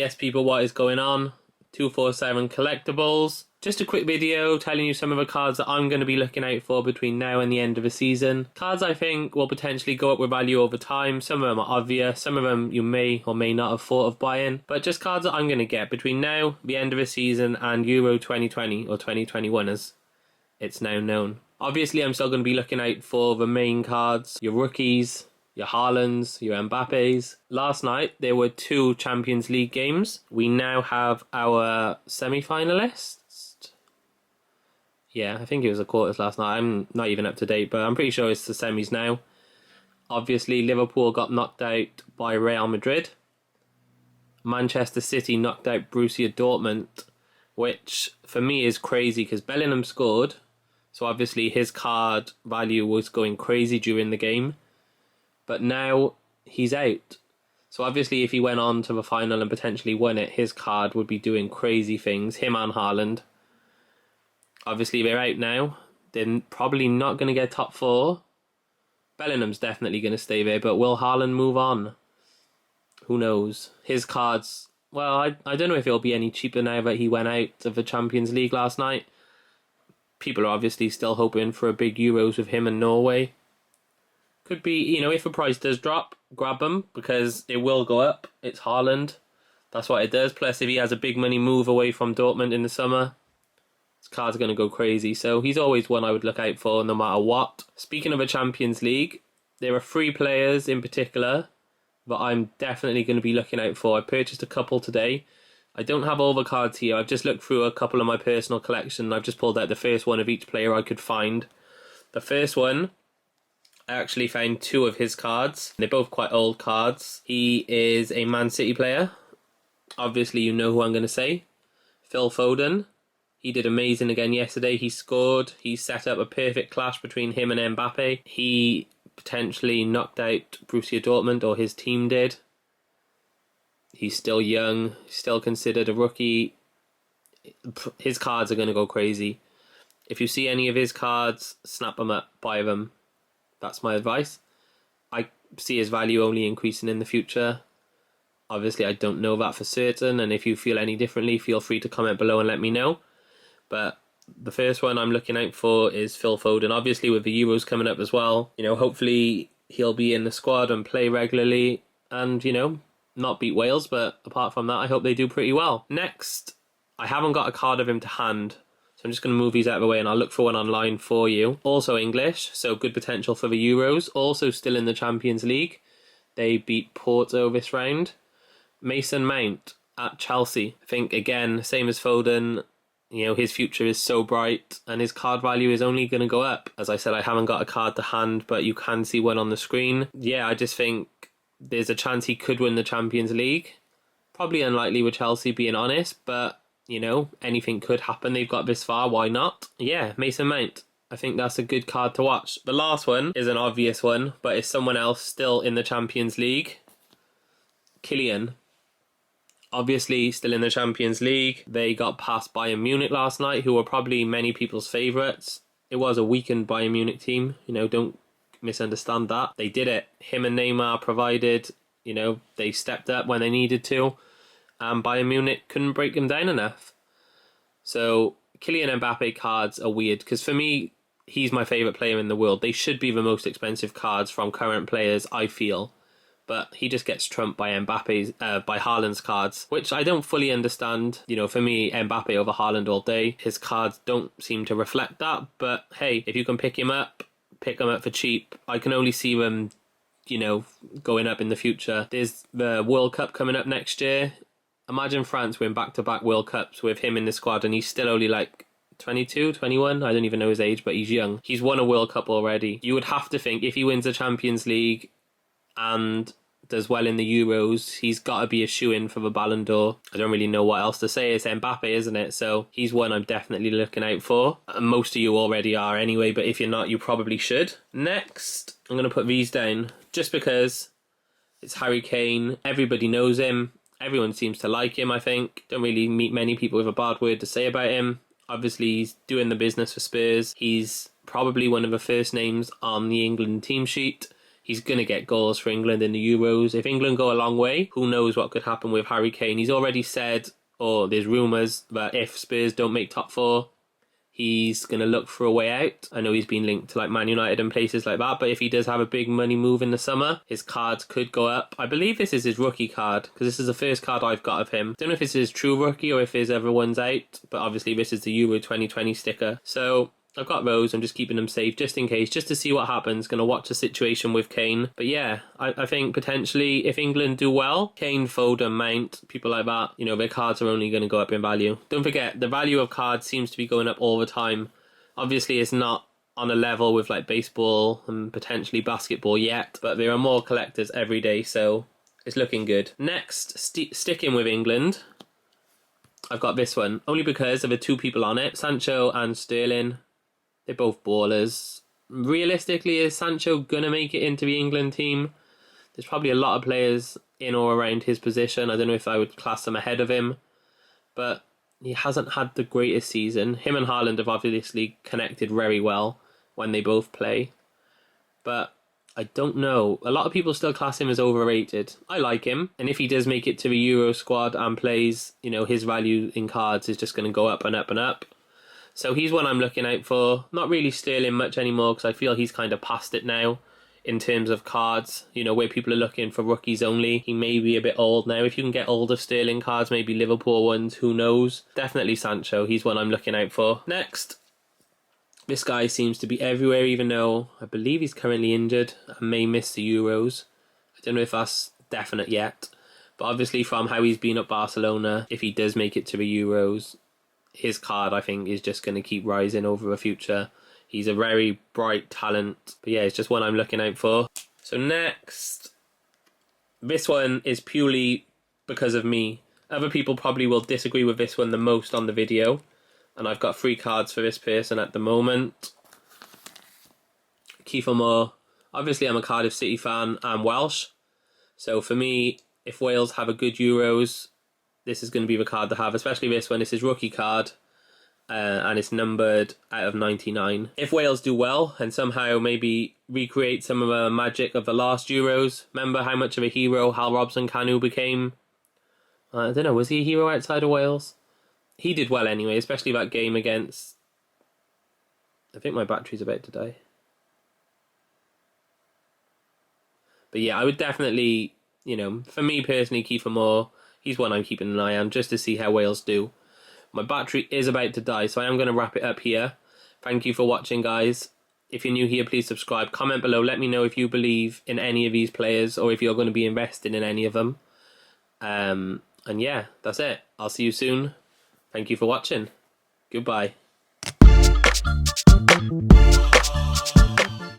Yes, people, what is going on? 247 Collectibles. Just a quick video telling you some of the cards that I'm going to be looking out for between now and the end of the season. Cards I think will potentially go up with value over time. Some of them are obvious, some of them you may or may not have thought of buying. But just cards that I'm going to get between now, the end of the season, and Euro 2020 or 2021 as it's now known. Obviously, I'm still going to be looking out for the main cards, your rookies, your Haalands, your Mbappes. Last night, there were 2 Champions League games. We now have our semi-finalists. Yeah, I think it was the quarters last night. I'm not even up to date, but I'm pretty sure it's the semis now. Obviously, Liverpool got knocked out by Real Madrid. Manchester City knocked out Borussia Dortmund, which for me is crazy because Bellingham scored. So obviously his card value was going crazy during the game. But now he's out. So obviously if he went on to the final and potentially won it, his card would be doing crazy things, him and Haaland. Obviously they're out now. They're probably not going to get top 4. Bellingham's definitely going to stay there, but will Haaland move on? Who knows? His cards, well, I don't know if it'll be any cheaper now that he went out of the Champions League last night. People are obviously still hoping for a big Euros with him and Norway. Could be, if the price does drop, grab him because it will go up. It's Haaland. That's what it does. Plus, if he has a big money move away from Dortmund in the summer, his card's going to go crazy. So he's always one I would look out for no matter what. Speaking of a Champions League, there are 3 players in particular that I'm definitely going to be looking out for. I purchased a couple today. I don't have all the cards here. I've just looked through a couple of my personal collection. I've just pulled out the first one of each player I could find. The first one, I actually found 2 of his cards. They're both quite old cards. He is a Man City player. Obviously, you know who I'm going to say. Phil Foden. He did amazing again yesterday. He scored. He set up a perfect clash between him and Mbappe. He potentially knocked out Borussia Dortmund, or his team did. He's still young, still considered a rookie. His cards are going to go crazy. If you see any of his cards, snap them up, buy them. That's my advice. I see his value only increasing in the future. Obviously, I don't know that for certain, and if you feel any differently, feel free to comment below and let me know. But the first one I'm looking out for is Phil Foden. Obviously, with the Euros coming up as well, hopefully he'll be in the squad and play regularly and, not beat Wales, but apart from that, I hope they do pretty well. Next, I haven't got a card of him to hand, so I'm just going to move these out of the way and I'll look for one online for you. Also English, so good potential for the Euros. Also still in the Champions League. They beat Porto this round. Mason Mount at Chelsea. I think, again, same as Foden, his future is so bright and his card value is only going to go up. As I said, I haven't got a card to hand, but you can see one on the screen. Yeah, I just think there's a chance he could win the Champions League. Probably unlikely with Chelsea, being honest, but, anything could happen. They've got this far, why not? Yeah, Mason Mount. I think that's a good card to watch. The last one is an obvious one, but it's someone else still in the Champions League. Kylian. Obviously, still in the Champions League. They got past Bayern Munich last night, who were probably many people's favourites. It was a weakened Bayern Munich team. Don't misunderstand that. They did it. Him and Neymar provided, they stepped up when they needed to, and Bayern Munich couldn't break them down enough. So Kylian Mbappe cards are weird because for me, he's my favourite player in the world. They should be the most expensive cards from current players, I feel. But he just gets trumped by by Haaland's cards, which I don't fully understand. For me, Mbappe over Haaland all day. His cards don't seem to reflect that. But hey, if you can pick him up for cheap. I can only see them, going up in the future. There's the World Cup coming up next year. Imagine France win back-to-back World Cups with him in the squad and he's still only 22, 21. I don't even know his age, but he's young. He's won a World Cup already. You would have to think if he wins the Champions League and does well in the Euros, he's got to be a shoo-in for the Ballon d'Or. I don't really know what else to say. It's Mbappe, isn't it? So he's one I'm definitely looking out for. Most of you already are anyway, but if you're not, you probably should. Next, I'm going to put these down just because it's Harry Kane. Everybody knows him. Everyone seems to like him, I think. Don't really meet many people with a bad word to say about him. Obviously, he's doing the business for Spurs. He's probably one of the first names on the England team sheet. he's going to get goals for England in the Euros. If England go a long way, who knows what could happen with Harry Kane. He's already said, or there's rumours, that if Spurs don't make top four, he's going to look for a way out. I know he's been linked to like Man United and places like that, but if he does have a big money move in the summer, his cards could go up. I believe this is his rookie card, because this is the first card I've got of him. Don't know if it's his true rookie or if his other one's out, but obviously this is the Euro 2020 sticker. So I've got those. I'm just keeping them safe just in case, just to see what happens. Going to watch the situation with Kane. But yeah, I think potentially if England do well, Kane, Foden, Mount, people like that, you know, their cards are only going to go up in value. Don't forget, the value of cards seems to be going up all the time. Obviously, it's not on a level with like baseball and potentially basketball yet, but there are more collectors every day, so it's looking good. Next, sticking with England, I've got this one, only because of the two people on it, Sancho and Sterling. They're both ballers. Realistically, is Sancho going to make it into the England team? There's probably a lot of players in or around his position. I don't know if I would class them ahead of him. But he hasn't had the greatest season. Him and Haaland have obviously connected very well when they both play. But I don't know. A lot of people still class him as overrated. I like him. And if he does make it to the Euro squad and plays, you know, his value in cards is just going to go up and up and up. So he's one I'm looking out for. Not really Sterling much anymore because I feel he's kind of past it now in terms of cards. You know, where people are looking for rookies only. He may be a bit old now. If you can get older Sterling cards, maybe Liverpool ones, who knows. Definitely Sancho. He's one I'm looking out for. Next, this guy seems to be everywhere, even though I believe he's currently injured and may miss the Euros. I don't know if that's definite yet. But obviously from how he's been at Barcelona, if he does make it to the Euros, his card, I think, is just going to keep rising over the future. He's a very bright talent. But yeah, it's just one I'm looking out for. So next, this one is purely because of me. Other people probably will disagree with this one the most on the video. And I've got 3 cards for this person at the moment. Kiefer Moore. Obviously, I'm a Cardiff City fan. I'm Welsh. So for me, if Wales have a good Euros, this is going to be the card to have, especially this one. It's his rookie card, and it's numbered out of 99. If Wales do well and somehow maybe recreate some of the magic of the last Euros, remember how much of a hero Hal Robson-Kanu became? I don't know, was he a hero outside of Wales? He did well anyway, especially that game against... I think my battery's about to die. But yeah, I would definitely, you know, for me personally, Kiefer Moore, he's one I'm keeping an eye on just to see how Wales do. My battery is about to die, so I am going to wrap it up here. Thank you for watching, guys. If you're new here, please subscribe. Comment below. Let me know if you believe in any of these players or if you're going to be invested in any of them. And yeah, that's it. I'll see you soon. Thank you for watching. Goodbye.